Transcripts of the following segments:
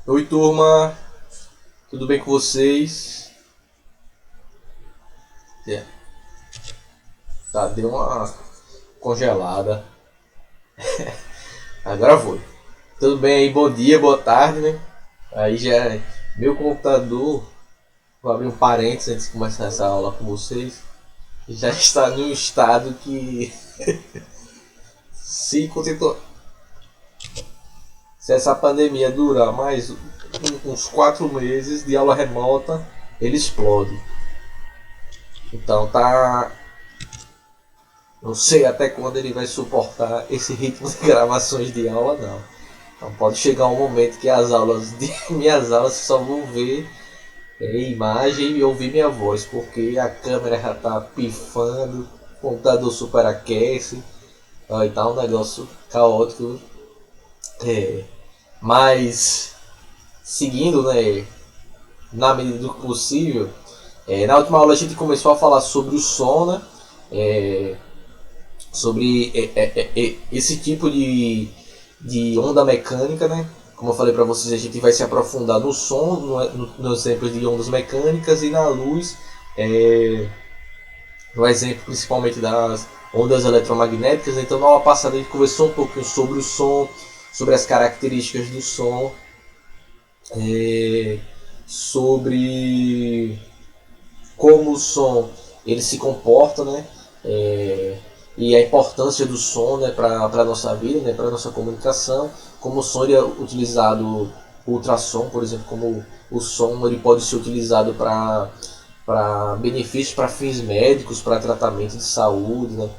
Oi, turma, tudo bem com vocês? É, tá, deu uma congelada. Agora foi. Tudo bem aí? Bom dia, boa tarde, né? Aí já meu computador, vou abrir um parênteses antes de começar essa aula com vocês, já está num estado que se continuar, se essa pandemia durar mais uns 4 meses de aula remota, ele explode. Então tá, não sei até quando ele vai suportar esse ritmo de gravações de aula, não. Então pode chegar um momento que as aulas de minhas aulas só vão ver imagem e ouvir minha voz, porque a câmera já está pifando, o computador superaquece, e tá um negócio caótico. É, mas seguindo, né, na medida do possível, na última aula a gente começou a falar sobre o som, né, é, sobre esse tipo de onda mecânica, né? Como eu falei para vocês, a gente vai se aprofundar no som, no exemplo de ondas mecânicas e na luz, é, no exemplo principalmente das ondas eletromagnéticas. Então, na aula passada a gente conversou um pouquinho sobre o som, sobre as características do som, é, sobre como o som ele se comporta, né? É, e a importância do som, né, para a nossa vida, né, para a nossa comunicação, como o som ele é utilizado, o ultrassom, por exemplo, como o som ele pode ser utilizado para benefícios, para fins médicos, para tratamento de saúde, né,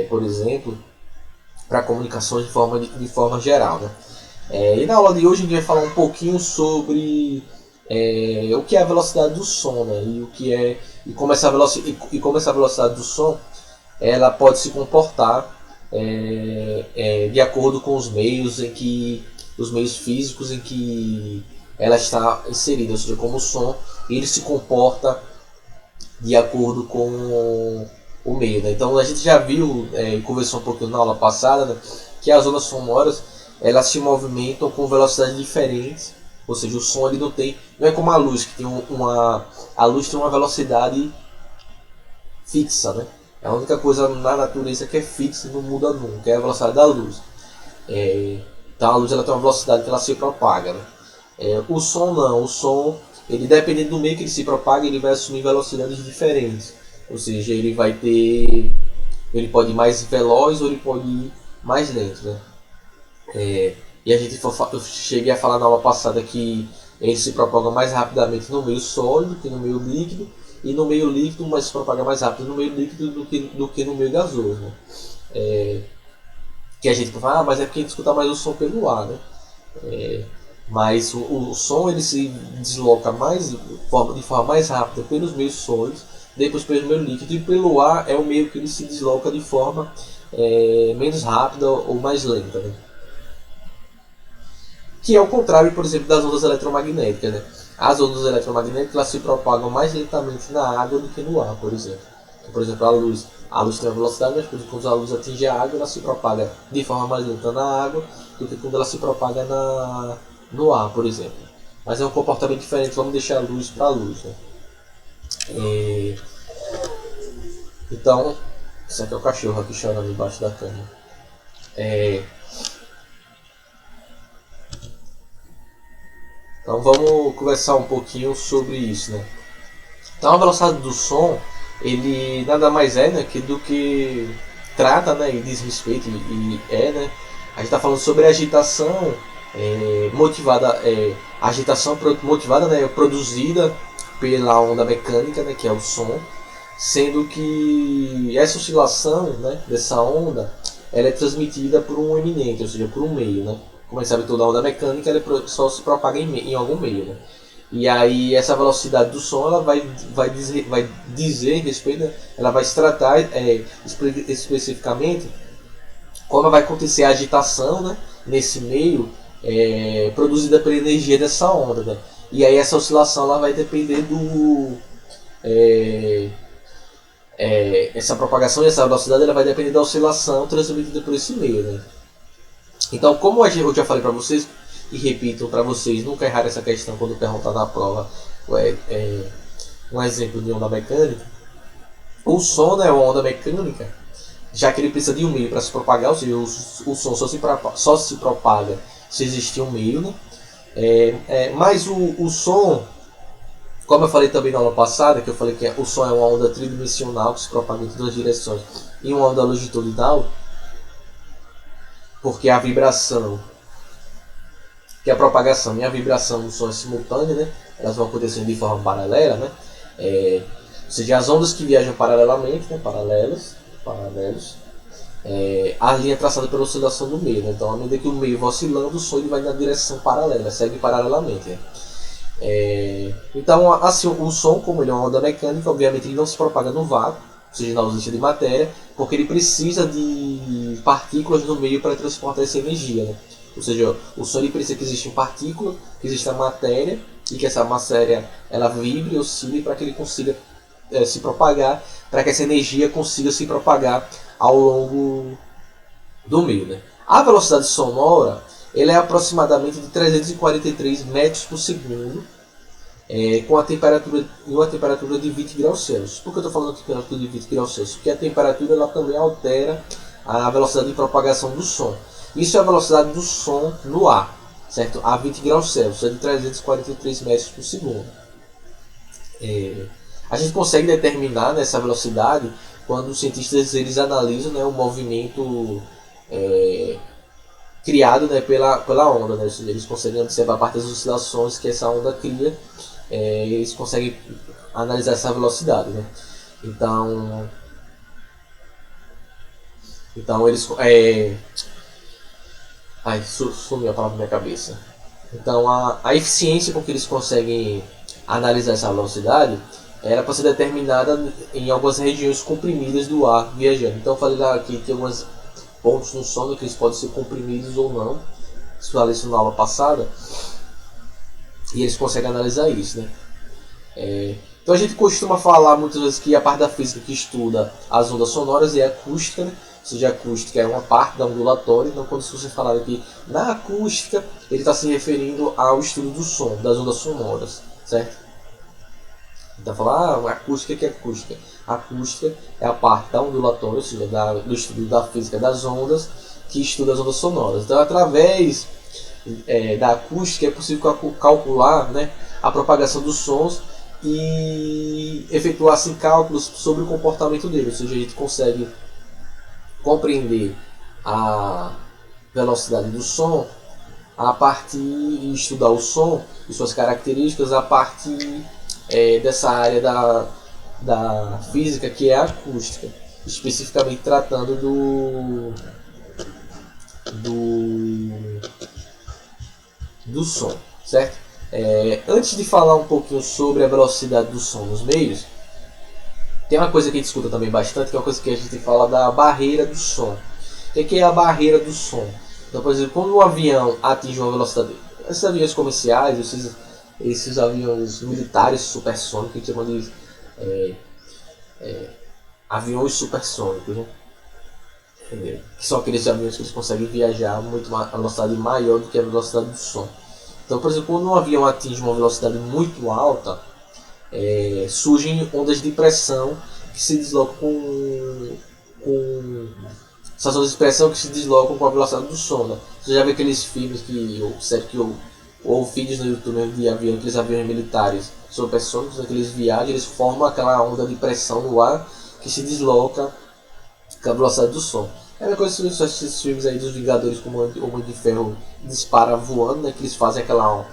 por exemplo, para comunicações de forma geral. Né. E na aula de hoje a gente vai falar um pouquinho sobre o que é a velocidade do som, né? E o que é como essa velocidade do som ela pode se comportar de acordo com os meios físicos em que ela está inserida, ou seja, como o som ele se comporta de acordo com o meio. Né? Então a gente já viu e conversou um pouquinho na aula passada, né, que as ondas sonoras elas se movimentam com velocidades diferentes, ou seja, o som ele não é como a luz que tem a luz tem uma velocidade fixa, né? É a única coisa na natureza que é fixa e não muda nunca, é a velocidade da luz. Então a luz ela tem uma velocidade que ela se propaga, né? O som não, o som ele dependendo do meio que ele se propaga ele vai assumir velocidades diferentes, ou seja, ele pode ir mais veloz ou ele pode ir mais lento, né? E a gente eu cheguei a falar na aula passada que ele se propaga mais rapidamente no meio sólido que no meio líquido, e no meio líquido mas se propaga mais rápido no meio líquido do que no meio gasoso. Né? Que a gente fala, mas é porque a gente escuta mais o som pelo ar, né? Mas o som ele se desloca de forma mais rápida pelos meios sólidos, depois pelo meio líquido, e pelo ar é o meio que ele se desloca de forma menos rápida ou mais lenta. Né? Que é o contrário, por exemplo, das ondas eletromagnéticas. Né? As ondas eletromagnéticas elas se propagam mais lentamente na água do que no ar, por exemplo. Então, por exemplo, a luz tem uma velocidade, mas quando a luz atinge a água, ela se propaga de forma mais lenta na água do que quando ela se propaga no ar, por exemplo. Mas é um comportamento diferente, vamos deixar a luz para a luz. Né? E, então, isso aqui é o cachorro aqui chorando embaixo da cama. Então vamos conversar um pouquinho sobre isso, né? Então a velocidade do som, ele nada mais é, né, do que trata, né, e diz respeito né? A gente está falando sobre agitação motivada, agitação motivada, né, produzida pela onda mecânica, né, que é o som, sendo que essa oscilação, né, dessa onda, ela é transmitida por um eminente, ou seja, por um meio, né? Como a gente sabe, toda onda mecânica ela só se propaga em algum meio, né? E aí essa velocidade do som ela vai dizer respeito, né? Ela vai se tratar especificamente como vai acontecer a agitação, né, nesse meio produzida pela energia dessa onda. Né? E aí essa oscilação ela vai depender do essa propagação e essa velocidade ela vai depender da oscilação transmitida por esse meio. Né? Então, como eu já falei para vocês, e repito para vocês nunca errar essa questão quando perguntar na prova, um exemplo de onda mecânica. O som, né, uma onda mecânica, já que ele precisa de um meio para se propagar, ou seja, o som só se propaga se existir um meio, né? Mas o som, como eu falei também na aula passada, que eu falei que o som é uma onda tridimensional que se propaga em todas as direções e uma onda longitudinal, porque a vibração, que a propagação e a vibração do som é simultânea, né? Elas vão acontecendo de forma paralela, né? Ou seja, as ondas que viajam paralelamente, né? Paralelos, a linha é traçada pela oscilação do meio, né? Então, à medida que o meio vai oscilando, o som ele vai na direção paralela, segue paralelamente, né? Então, assim, o som, como ele é uma onda mecânica, obviamente ele não se propaga no vácuo, ou seja, na ausência de matéria, porque ele precisa de partículas no meio para transportar essa energia, né? Ou seja, o som ele precisa que exista partícula, que exista matéria, e que essa matéria ela vibre, oscile para que ele consiga se propagar, para que essa energia consiga se propagar ao longo do meio, né? A velocidade sonora ela é aproximadamente de 343 metros por segundo, com uma temperatura de 20 graus Celsius. Por que eu estou falando de temperatura de 20 graus Celsius? Porque a temperatura ela também altera a velocidade de propagação do som. Isso é a velocidade do som no ar, certo? A 20 graus Celsius, é de 343 metros por segundo. A gente consegue determinar essa velocidade quando os cientistas eles analisam, né, o movimento criado, né, pela onda, né? Eles conseguem observar parte das oscilações que essa onda cria, eles conseguem analisar essa velocidade, né? Então eles sumiu a palavra da minha cabeça. Então a eficiência com que eles conseguem analisar essa velocidade era para ser determinada em algumas regiões comprimidas do ar viajando. Então eu falei lá que tem alguns pontos no som que eles podem ser comprimidos ou não. Isso eu falei isso na aula passada. E eles conseguem analisar isso, né? Então a gente costuma falar muitas vezes que a parte da física que estuda as ondas sonoras é a acústica, né? Ou seja, a acústica é uma parte da ondulatória. Então quando você falar aqui na acústica, ele está se referindo ao estudo do som, das ondas sonoras, certo? Então falar, acústica, que é acústica? A acústica é a parte da ondulatória, ou seja, do estudo da física das ondas, que estuda as ondas sonoras. Então através da acústica é possível calcular, né, a propagação dos sons e efetuar assim, cálculos sobre o comportamento dele. Ou seja, a gente consegue compreender a velocidade do som a partir de estudar o som e suas características a partir dessa área da física que é a acústica, especificamente tratando do som, certo? Antes de falar um pouquinho sobre a velocidade do som nos meios, tem uma coisa que a gente escuta também bastante, que é uma coisa que a gente fala da barreira do som. O que é a barreira do som? Então, por exemplo, quando um avião atinge uma velocidade, esses aviões comerciais, esses aviões militares supersônicos, que a gente chama de aviões supersônicos, né? Que são aqueles aviões que eles conseguem viajar a velocidade maior do que a velocidade do som. Então, por exemplo, quando um avião atinge uma velocidade muito alta, surgem ondas de pressão que se deslocam com essas ondas de pressão que se deslocam com a velocidade do som, né? Você já vê aqueles filmes ou vídeos no YouTube de aqueles aviões militares supersônicos, né, que eles viajam, eles formam aquela onda de pressão no ar que se desloca com a velocidade do som. É a mesma coisa que esses filmes aí dos Vingadores, como o Homem de Ferro dispara voando, né, que eles fazem aquela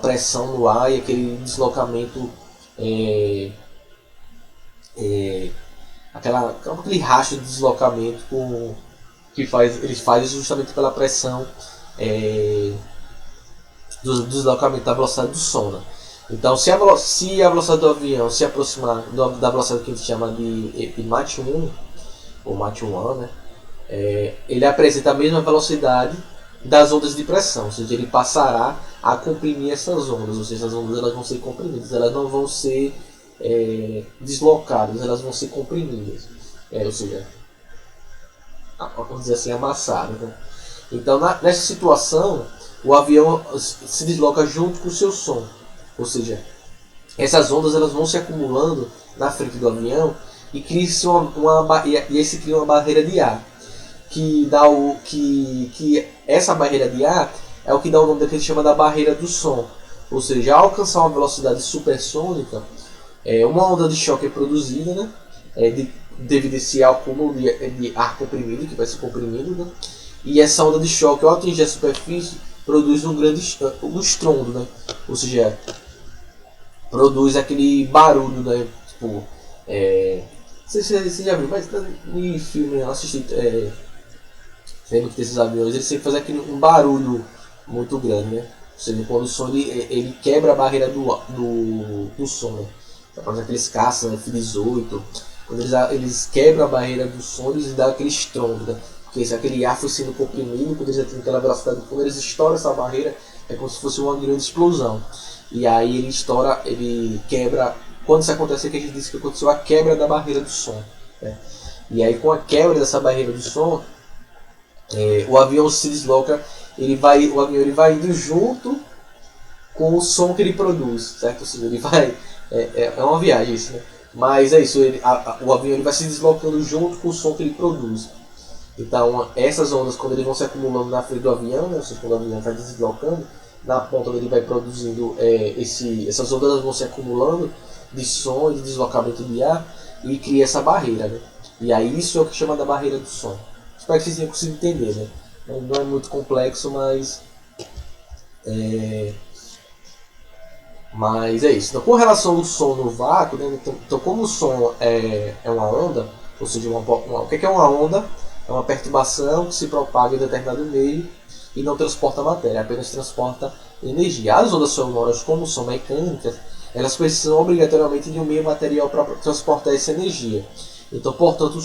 pressão no ar e aquele deslocamento, aquele rastro de deslocamento eles fazem justamente pela pressão do deslocamento da velocidade do som, né? Então, se a velocidade do avião se aproximar da velocidade que a gente chama de Mach 1, ou Mach 1, né? Ele apresenta a mesma velocidade das ondas de pressão, ou seja, ele passará a comprimir essas ondas, ou seja, as ondas elas vão ser comprimidas, elas não vão ser deslocadas, elas vão ser comprimidas, ou seja, vamos dizer assim, amassadas, né? Então, nessa situação, o avião se desloca junto com o seu som. Ou seja, essas ondas elas vão se acumulando na frente do avião e aí se cria uma barreira de ar. Que essa barreira de ar é o que dá o nome que a gente chama da barreira do som. Ou seja, ao alcançar uma velocidade supersônica, uma onda de choque é produzida, né? Devido a esse acúmulo de ar comprimido, que vai ser comprimido, né? E essa onda de choque, ao atingir a superfície, produz um estrondo, né? Ou seja, produz aquele barulho, né? Tipo, você já viu, mas em filme, eu assisti, vendo que tem esses aviões, eles sempre fazem um barulho muito grande, né? Ou seja, quando o som ele quebra a barreira do som, né? Por exemplo, aqueles caças, né, F-18, quando eles quebram a barreira do som, eles dão aquele estrondo, né? Porque se aquele ar foi sendo comprimido, quando eles atingem aquela velocidade, quando eles estouram essa barreira, é como se fosse uma grande explosão. E aí ele estoura, ele quebra. Quando isso acontece, é que a gente disse que aconteceu a quebra da barreira do som, né? E aí com a quebra dessa barreira do som, o avião se desloca, o avião ele vai indo junto com o som que ele produz, certo? Ou seja, ele vai, é uma viagem isso, né? Mas é isso, o avião ele vai se deslocando junto com o som que ele produz. Então essas ondas, quando eles vão se acumulando na frente do avião, né? Ou seja, quando o avião vai deslocando, na ponta ele vai produzindo, essas ondas vão se acumulando de som e de deslocamento de ar e cria essa barreira, né? E aí isso é o que chama da barreira do som. Espero que vocês tenham conseguido entender, né? Não é muito complexo, mas é isso. Então, com relação ao som no vácuo, né? Então como o som é uma onda, ou seja, o que é uma onda? É uma perturbação que se propaga em determinado meio e não transporta matéria, apenas transporta energia. As ondas sonoras, como são mecânicas, elas precisam obrigatoriamente de um meio material para transportar essa energia. Então, portanto,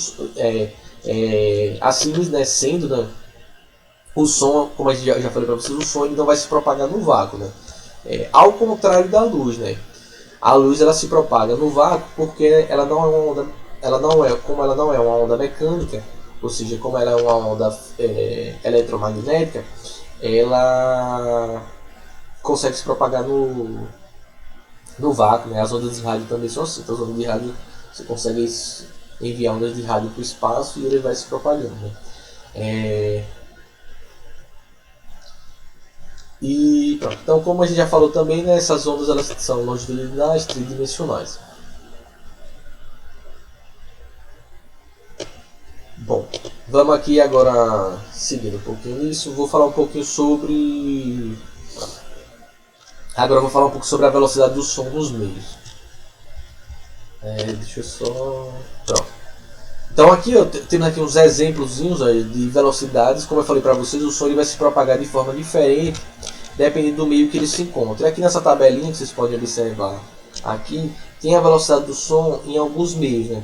assim, né, sendo, né, o som, como eu já falei para vocês, o som ele não vai se propagar no vácuo, né? Ao contrário da luz, né? A luz ela se propaga no vácuo porque ela não é uma onda, como ela não é uma onda mecânica, ou seja, como ela é uma onda eletromagnética, ela consegue se propagar no vácuo, né? As ondas de rádio também são assim. Então, as ondas de rádio você consegue enviar ondas de rádio para o espaço e ele vai se propagando, né? E pronto. Então, como a gente já falou também, né, essas ondas elas são longitudinais, tridimensionais. Bom, vamos aqui agora seguindo um pouquinho nisso. Vou falar um pouquinho sobre. Agora eu vou falar um pouco sobre a velocidade do som nos meios. Deixa eu só. Pronto. Então aqui temos aqui uns exemplos de velocidades. Como eu falei para vocês, o som ele vai se propagar de forma diferente dependendo do meio que ele se encontra. E aqui nessa tabelinha que vocês podem observar aqui, tem a velocidade do som em alguns meios, né?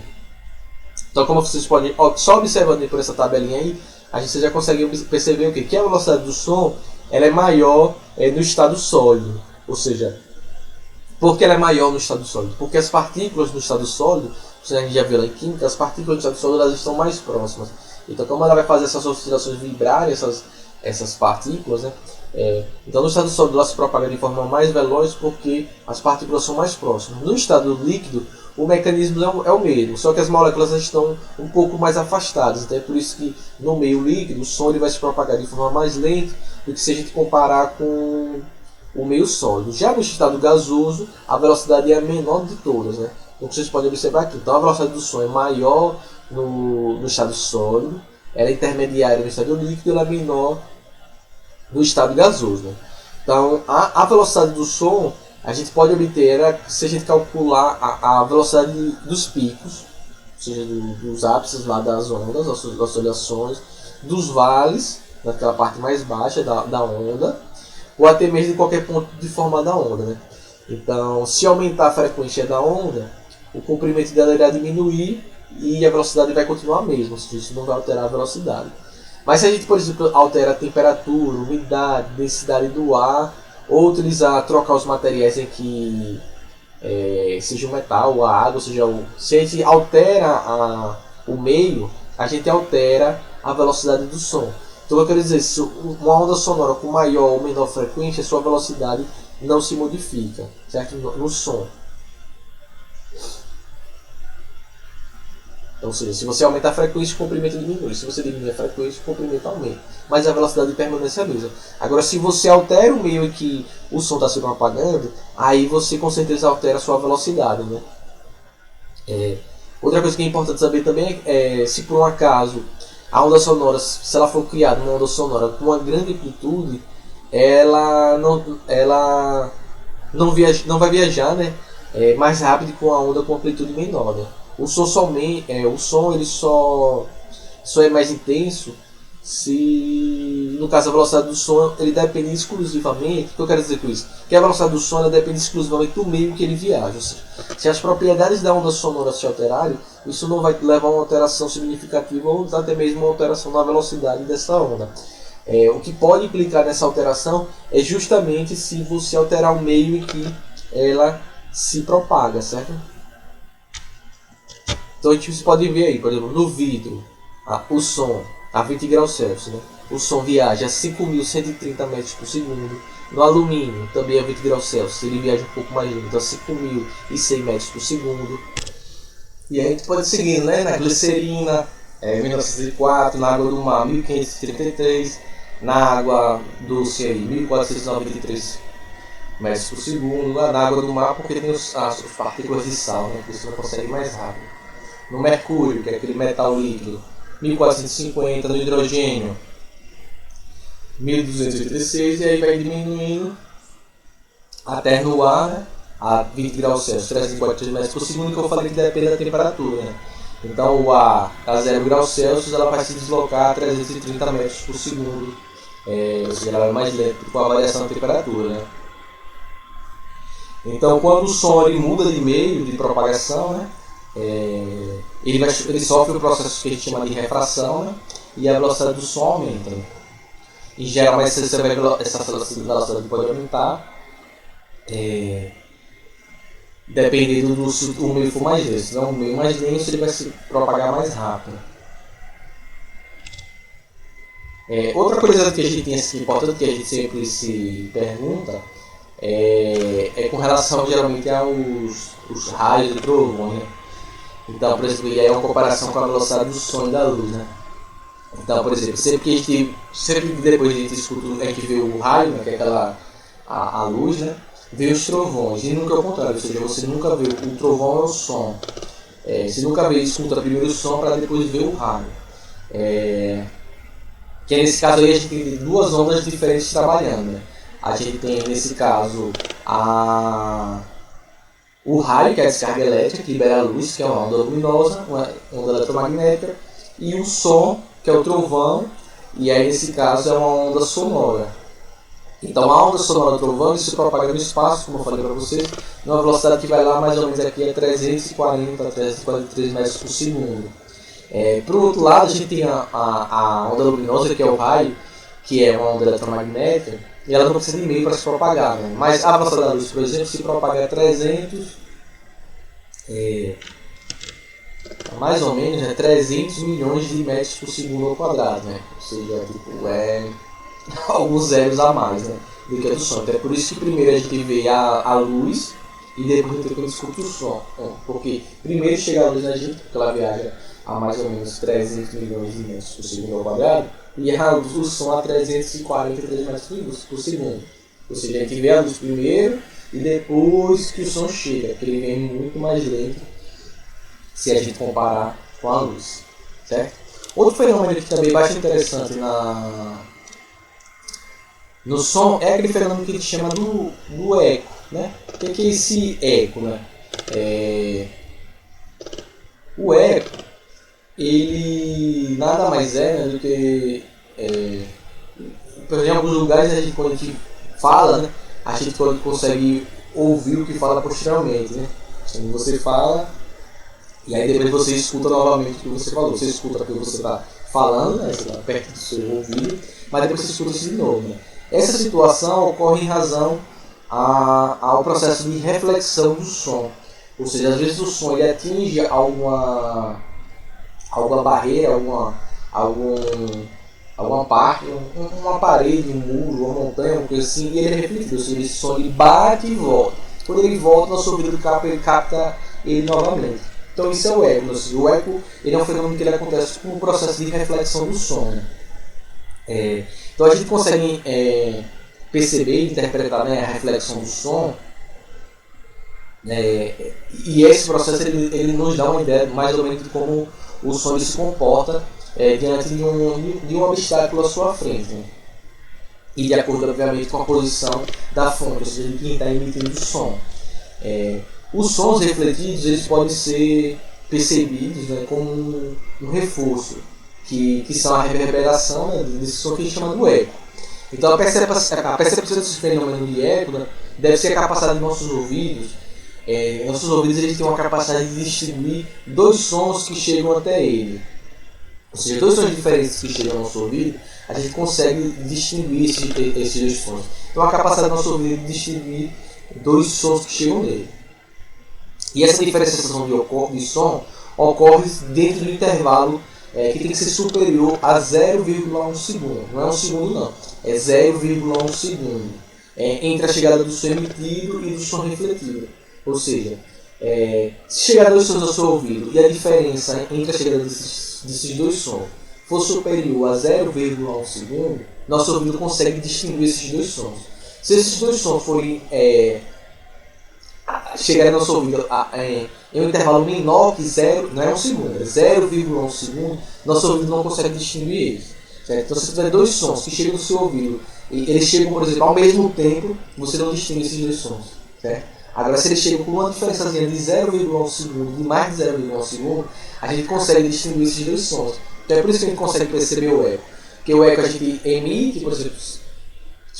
Então como vocês podem, só observando por essa tabelinha aí, a gente já consegue perceber o quê? Que a velocidade do som ela é maior no estado sólido. Ou seja, por que ela é maior no estado sólido? Porque as partículas no estado sólido, a gente já viu lá em química, as partículas no estado sólido elas estão mais próximas. Então como ela vai fazer essas oscilações vibrarem, essas partículas, né? Então no estado sólido ela se propaga de forma mais veloz porque as partículas são mais próximas. No estado líquido o mecanismo é o mesmo, só que as moléculas estão um pouco mais afastadas. Então é por isso que no meio líquido o som ele vai se propagar de forma mais lenta do que se a gente comparar com o meio sólido. Já no estado gasoso a velocidade é a menor de todas, né? Então vocês podem observar aqui. Então a velocidade do som é maior no estado sólido, ela é intermediária no estado líquido e ela é menor no estado gasoso, né? Então a velocidade do som a gente pode obter se a gente calcular a velocidade dos picos, ou seja, dos ápices lá das ondas, das oscilações, dos vales, naquela parte mais baixa da onda, ou até mesmo de qualquer ponto de forma da onda, né? Então, se aumentar a frequência da onda, o comprimento dela irá diminuir e a velocidade vai continuar a mesma, ou seja, isso não vai alterar a velocidade. Mas se a gente, por exemplo, altera a temperatura, umidade, densidade do ar, ou trocar os materiais em que seja o metal ou a água, ou seja, se a gente altera o meio, a gente altera a velocidade do som. Então eu quero dizer, se uma onda sonora com maior ou menor frequência, sua velocidade não se modifica, certo? No som. Então, ou seja, se você aumenta a frequência, o comprimento diminui. Se você diminui a frequência, o comprimento aumenta. Mas a velocidade permanece a mesma. Agora, se você altera o meio em que o som está se propagando, aí você com certeza altera a sua velocidade, né? Outra coisa que é importante saber também é se por um acaso a onda sonora, se ela for criada uma onda sonora com uma grande amplitude, ela não vai viajar, né, mais rápido com a onda com amplitude menor, né? O som ele só é mais intenso se, no caso, a velocidade do som ele depende exclusivamente. O que eu quero dizer com isso? Que a velocidade do som ela depende exclusivamente do meio que ele viaja. Ou seja, se as propriedades da onda sonora se alterarem, isso não vai levar a uma alteração significativa ou até mesmo uma alteração na velocidade dessa onda. O que pode implicar nessa alteração é justamente se você alterar o meio em que ela se propaga, certo? Então a gente pode ver aí, por exemplo, no vidro, o som a 20 graus Celsius, né? O som viaja a 5.130 metros por segundo. No alumínio, também a 20 graus Celsius, ele viaja um pouco mais lento, a 5.100 metros por segundo. E aí a gente pode seguir, né? Na glicerina, 1904, na água do mar, 1533, na água doce, aí, 1493 metros por segundo, na água do mar, porque tem as partículas de sal, né? Que você não consegue mais rápido. No mercúrio, que é aquele metal líquido, 1450, no hidrogênio 1286, e aí vai diminuindo até no ar, né, a 20 graus Celsius, 343 metros por segundo, que eu falei que depende da temperatura, né? Então o ar a 0 graus Celsius ela vai se deslocar a 330 metros por segundo, ou seja, ela é mais lenta com a variação da temperatura, né? Então quando o som ele muda de meio de propagação, né, ele sofre o processo que a gente chama de refração, né? E a velocidade do som aumenta, né? Em geral, mas essa velocidade pode aumentar dependendo do se o meio for mais denso. Então, o meio mais denso ele vai se propagar mais rápido. Outra coisa que a gente tem assim, importante, que a gente sempre se pergunta é com relação geralmente aos raios e trovões, né? Então, por exemplo, aí é uma comparação com a velocidade do som e da luz, né? Então, por exemplo, sempre depois de a gente escuta, a gente vê o raio, né, que é a luz, né? Vê os trovões, e nunca é o contrário, ou seja, você nunca vê o trovão é o som. Você nunca escuta primeiro o som para depois ver o raio. Que nesse caso aí a gente tem duas ondas diferentes trabalhando, né? A gente tem nesse caso o raio, que é a descarga elétrica, que libera a luz, que é uma onda luminosa, uma onda eletromagnética, e o som, que é o trovão, e aí nesse caso é uma onda sonora. Então a onda sonora do trovão se propaga no espaço, como eu falei para vocês, numa velocidade que vai lá mais ou menos aqui a 340 a 343 metros por segundo. Por outro lado, a gente tem a onda luminosa, que é o raio, que é uma onda eletromagnética, e ela não precisa de meio para se propagar, né? Mas a velocidade da luz, por exemplo, se propaga a 300, mais ou menos 300 milhões de metros por segundo ao quadrado, né? Ou seja, alguns zeros a mais, né, do que a do som. Então é por isso que primeiro a gente vê a luz e depois a gente escuta o som, né? Porque primeiro chega a luz na gente, porque ela viaja a mais ou menos 300 milhões de metros por segundo ao quadrado, e o som a 343 metros por segundo. Ou seja, a gente vê a luz primeiro e depois que o som chega, porque ele vem muito mais lento se a gente comparar com a luz, certo? Outro fenômeno que também é bastante interessante no som é aquele fenômeno que a gente chama do eco, né? O que é esse eco, né? O eco, ele nada mais é, né, do que por exemplo, em alguns lugares quando a gente fala, né, a gente consegue ouvir o que fala posteriormente, né? Quando você fala e aí depois você escuta novamente o que você falou, você escuta o que você está falando, né? Você está perto do seu ouvido, mas depois você escuta isso de novo, né? Essa situação ocorre em razão ao processo de reflexão do som. Ou seja, às vezes o som ele atinge alguma barreira, algum alguma parte, uma parede, um muro, uma montanha, uma coisa assim, e ele é refletido, ou seja, esse som ele bate e volta. Quando ele volta, nosso ouvido ele capta ele novamente. Então isso é o eco. Assim, o eco ele é um fenômeno que ele acontece com o processo de reflexão do som. Né? Então a gente consegue perceber e interpretar, né, a reflexão do som, e esse processo ele nos dá uma ideia mais ou menos de como o som ele se comporta diante de um obstáculo à sua frente. Né? E de acordo, obviamente, com a posição da fonte, ou seja, de quem está emitindo o som. Os sons refletidos eles podem ser percebidos, né, como um reforço, que são a reverberação, né, desse som que a gente chama do eco. Então a percepção desse fenômeno de eco, né, deve ser a capacidade de nossos ouvidos. Nossos ouvidos eles têm uma capacidade de distinguir dois sons que chegam até ele. Ou seja, dois sons diferentes que chegam ao nosso ouvido, a gente consegue distinguir esses dois sons. Então a capacidade do nosso ouvido de distinguir dois sons que chegam nele. E essa diferenciação de som ocorre dentro do intervalo que tem que ser superior a 0,1 segundo. Não é um segundo não, é 0,1 segundo. Entre a chegada do som emitido e do som refletido. Ou seja, se chegar dois sons ao seu ouvido e a diferença entre a chegada desses dois sons for superior a 0,1 segundo, nosso ouvido consegue distinguir esses dois sons. Se esses dois sons forem chegarem ao nosso ouvido em um intervalo menor que 0, não é um segundo, é 0,1 segundo, nosso ouvido não consegue distinguir eles. Certo? Então, se tiver dois sons que chegam no seu ouvido e eles chegam, por exemplo, ao mesmo tempo, você não distingue esses dois sons. Certo? Agora, se eles chegam com uma diferençazinha de 0,1 segundo, de mais de 0,1 segundo, a gente consegue distinguir esses dois sons. Então é por isso que a gente consegue perceber o eco. Porque o eco a gente emite, por exemplo, se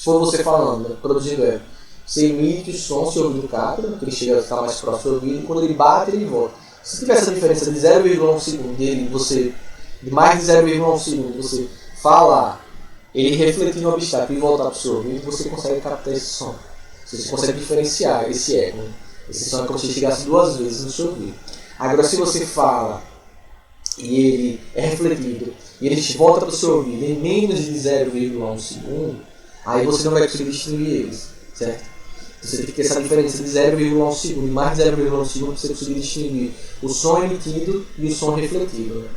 for você falando, né, produzindo eco, você emite o som, seu ouvido capta, porque ele chega a estar mais próximo do seu ouvido, e quando ele bate, ele volta. Se tiver essa diferença de 0,1 segundo, de mais de 0,1 segundo, você falar, ele refletir no obstáculo e voltar para o seu ouvido, você consegue captar esse som. Você consegue diferenciar esse eco. Esse som é como se chegasse duas vezes no seu ouvido. Agora, se você fala e ele é refletido e ele volta para o seu ouvido em menos de 0,1 segundo, aí você não vai conseguir distinguir eles, certo? Você tem que ter essa diferença de 0,1 segundo e mais de 0,1 segundo para você conseguir distinguir o som emitido e o som refletido.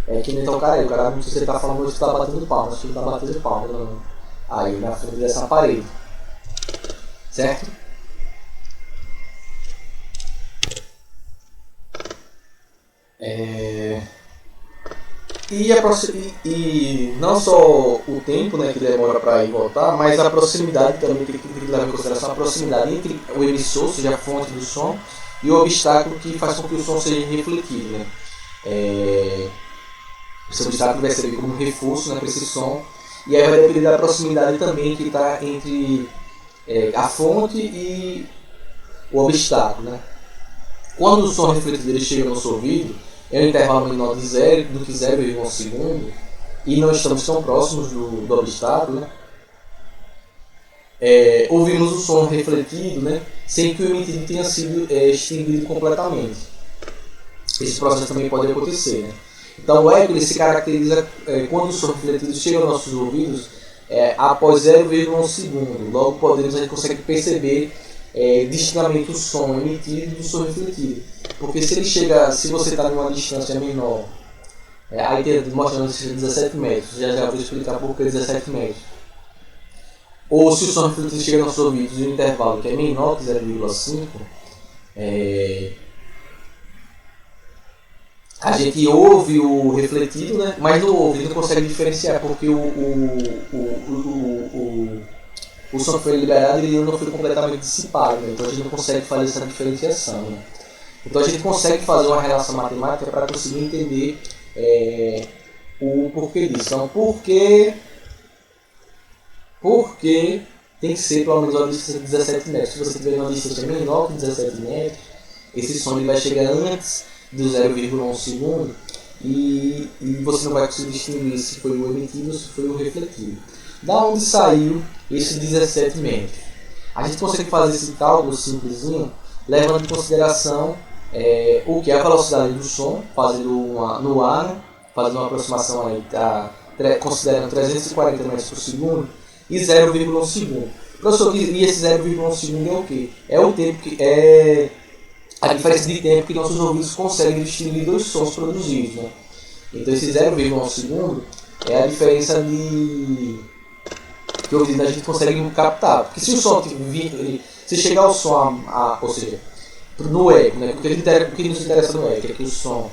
É que nem tá o cara não sei se ele está falando hoje que está batendo palma, acho que ele está batendo palma, não. Aí na frente dessa parede, certo? E não só o tempo, né, que demora para ir e voltar, mas a proximidade também tem que levar em consideração a proximidade entre o emissor, ou seja, a fonte do som, e o obstáculo que faz com que o som seja refletido. Né? Esse obstáculo vai servir como reforço, né, para esse som, e aí vai depender da proximidade também que está entre a fonte e o obstáculo. Né? Quando o som refletido ele chega no nosso ouvido, é um intervalo menor de 0 do que 0,1 segundo, e não estamos tão próximos do obstáculo, né? Ouvimos o som refletido, né, sem que o emitido tenha sido extinguido completamente. Esse processo também pode acontecer. Né? Então o eco ele se caracteriza quando o som refletido chega aos nossos ouvidos após 0,1 segundo. Logo a gente consegue perceber distintamente o som emitido do som refletido. Porque se você está em uma distância menor, aí mostrando que seja 17 metros, já vou explicar por que 17 metros. Ou se o som refletido chega nos ouvidos em um intervalo que é menor que 0,5, a gente ouve o refletido, né? Mas não ouve, não consegue diferenciar, porque o som que foi liberado ele não foi completamente dissipado, né? Então a gente não consegue fazer essa diferenciação. Né? Então a gente consegue fazer uma relação matemática para conseguir entender o porquê disso. Então, por que tem que ser pelo menos uma distância de 17 metros? Se você tiver uma distância menor que 17 metros, esse som ele vai chegar antes do 0,1 segundo e você não vai conseguir distinguir se foi o emitido ou se foi o refletido. Da onde saiu esse 17 metros? A gente consegue fazer esse cálculo simplesinho, levando em consideração o que é a velocidade do som, fazendo no ar, né? Fazendo uma aproximação aí da considerando 340 metros por segundo, e 0,1 segundo. Professor, e esse 0,1 segundo é o quê? É o tempo que é a diferença de tempo que nossos ouvidos conseguem distinguir dois sons produzidos, né? Então esse 0,1 segundo é a diferença que o ouvido da gente consegue captar. Porque se o som se chegar ao som, ou seja, no eco, né? Porque o que nos interessa no eco é que o som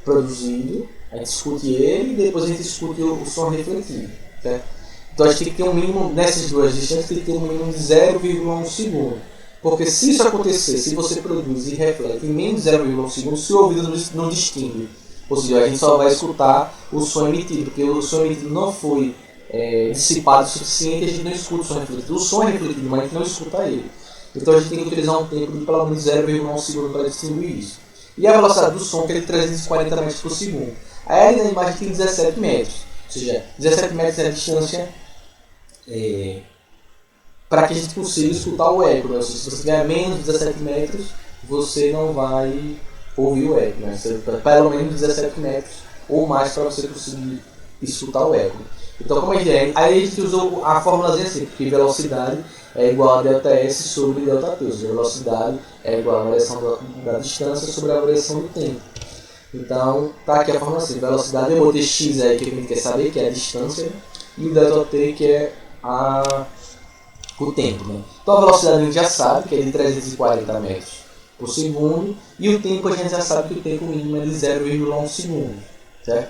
produzido, a gente escute ele e depois a gente escute o som refletido, certo? Então a gente tem que ter um mínimo, nessas duas distâncias, tem que ter um mínimo de 0,1 segundo. Porque se isso acontecer, se você produz e reflete em menos de 0,1 segundo, se o ouvido não distingue, ou seja, a gente só vai escutar o som emitido, porque o som emitido não foi dissipado o suficiente, a gente não escuta o som refletido. O som é refletido, mas a gente não escuta ele. Então a gente tem que utilizar um tempo de pelo menos 0,1 segundo para distinguir isso. E a velocidade do som, que é de 340 metros por segundo. A área da imagem tem 17 metros, ou seja, 17 metros é a distância para que a gente consiga escutar o eco, né? Ou seja, se você tiver menos de 17 metros, você não vai ouvir o eco, né? Você tem pelo menos 17 metros ou mais para você conseguir escutar o eco. Então, como aí a gente usou a fórmulazinha assim, porque velocidade é igual a ΔS sobre ΔT, ou seja, velocidade é igual a variação da distância sobre a variação do tempo. Então, tá aqui a fórmula assim, velocidade eu botei x aí que a gente quer saber, que é a distância, e o ΔT que é o tempo, né? Então a velocidade a gente já sabe que é de 340 metros por segundo, e o tempo a gente já sabe que o tempo mínimo é de 0,1 segundo, certo?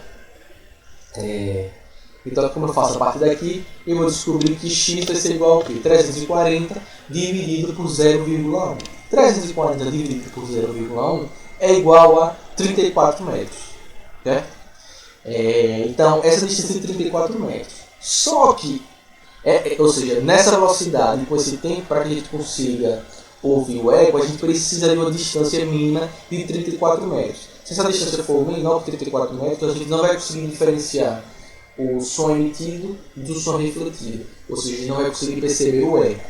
Então como eu faço a partir daqui, eu vou descobrir que x vai ser igual a 340 dividido por 0,1. 340 dividido por 0,1 é igual a 34 metros, certo? Então essa distância é de 34 metros. Só que ou seja, nessa velocidade, com esse tempo, para que a gente consiga ouvir o eco, a gente precisa de uma distância mínima de 34 metros. Se essa distância for menor que 34 metros, a gente não vai conseguir diferenciar o som emitido do som refletido. Ou seja, a gente não vai conseguir perceber o eco.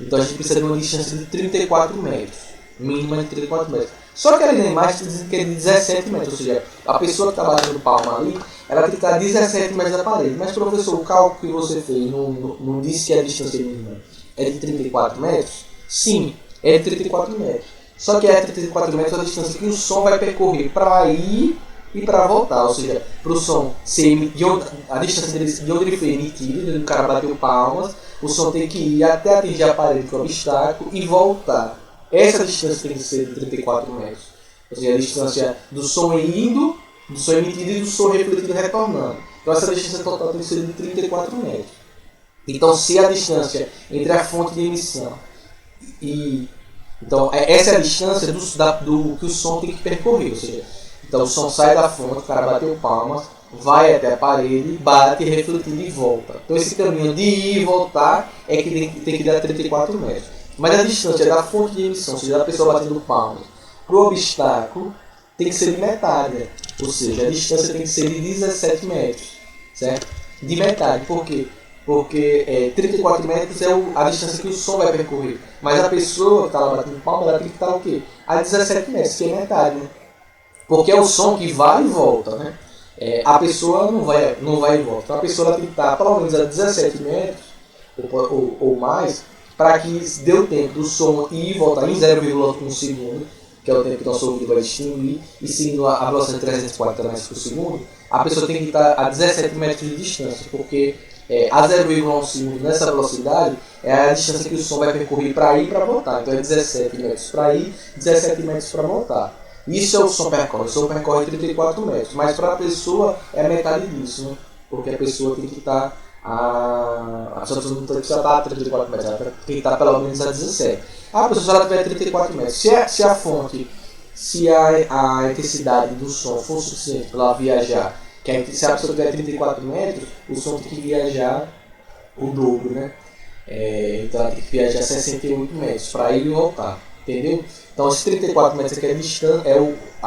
Então a gente precisa de uma distância de 34 metros, mínima de 34 metros. Só que ali na imagem está dizendo que é de 17 metros, ou seja, a pessoa que está batendo palma ali, ela tem que estar a 17 metros da parede. Mas, professor, o cálculo que você fez não disse que a distância mínima é de 34 metros? Sim, é de 34 metros. Só que é 34 metros a distância que o som vai percorrer para ir e para voltar. Ou seja, para o som ser a distância de onde ele foi emitido, onde o cara bateu palmas, o som tem que ir até atingir a parede com o obstáculo e voltar. Essa distância tem que ser de 34 metros. Ou seja, a distância do som indo, do som emitido e do som refletido retornando. Então essa distância total tem que ser de 34 metros. Então se a distância entre a fonte de emissão e... Então essa é a distância do que o som tem que percorrer. Ou seja, então o som sai da fonte, o cara bateu palmas, vai até a parede, bate, refletindo e volta. Então esse caminho de ir e voltar é que tem que dar 34 metros. Mas a distância da fonte de emissão, ou seja, da pessoa batendo palmas, para o obstáculo, tem que ser de metade. Né? Ou seja, a distância tem que ser de 17 metros. Certo? De metade. Por quê? Porque 34 metros é a distância que o som vai percorrer. Mas a pessoa que está lá batendo palma, ela tem que estar o quê? A 17 metros, que é metade. Né? Porque é o som que vai e volta. Né? A pessoa não vai e volta. Então a pessoa ela tem que estar pelo menos a 17 metros ou mais, para que dê o tempo do som ir e voltar em 0,1 segundo, que é o tempo que nosso ouvido vai distinguir, e seguindo a velocidade de 340 metros por segundo, a pessoa tem que estar a 17 metros de distância, porque a 0,1 segundo nessa velocidade é a distância que o som vai percorrer para ir e para voltar. Então é 17 metros para ir, 17 metros para voltar. Isso é o som percorre. O som percorre 34 metros, mas para a pessoa é metade disso, né? Porque a pessoa tem que estar a pessoa não tem que estar a 34 metros, ela tem que estar pelo menos a 17. A pessoa, se ela tiver 34 metros, se a intensidade do som for suficiente para ela viajar, se a pessoa tiver 34 metros, o som tem que viajar o dobro, né? Então ela tem que viajar 68 metros para ir e voltar, entendeu? Então esses 34 metros aqui é a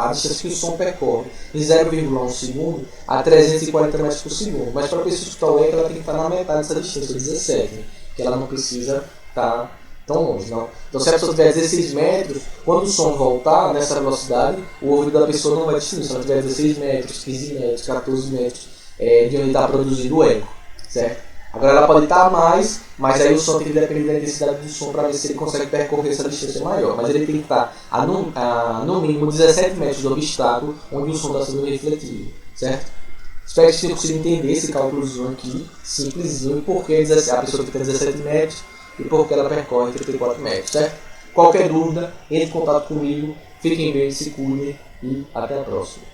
distância que o som percorre em 0,1 segundo a 340 metros por segundo. Mas para a pessoa escutar o eco, ela tem que estar na metade dessa distância, 17, que ela não precisa estar tão longe. Não. Então se a pessoa tiver 16 metros, quando o som voltar nessa velocidade, o ouvido da pessoa não vai distinguir. Se ela tiver 16 metros, 15 metros, 14 metros, de onde está produzindo o eco, certo? Agora ela pode estar a mais, mas aí o som tem que depender da intensidade do som para ver se ele consegue percorrer essa distância maior. Mas ele tem que estar a no mínimo 17 metros do obstáculo onde o som está sendo refletido, certo? Espero que você consiga entender esse cálculozinho aqui, simplesinho, e por que a pessoa que tem 17 metros e por que ela percorre 34 metros, certo? Qualquer dúvida, entre em contato comigo, fiquem bem, se cuidem e até a próxima.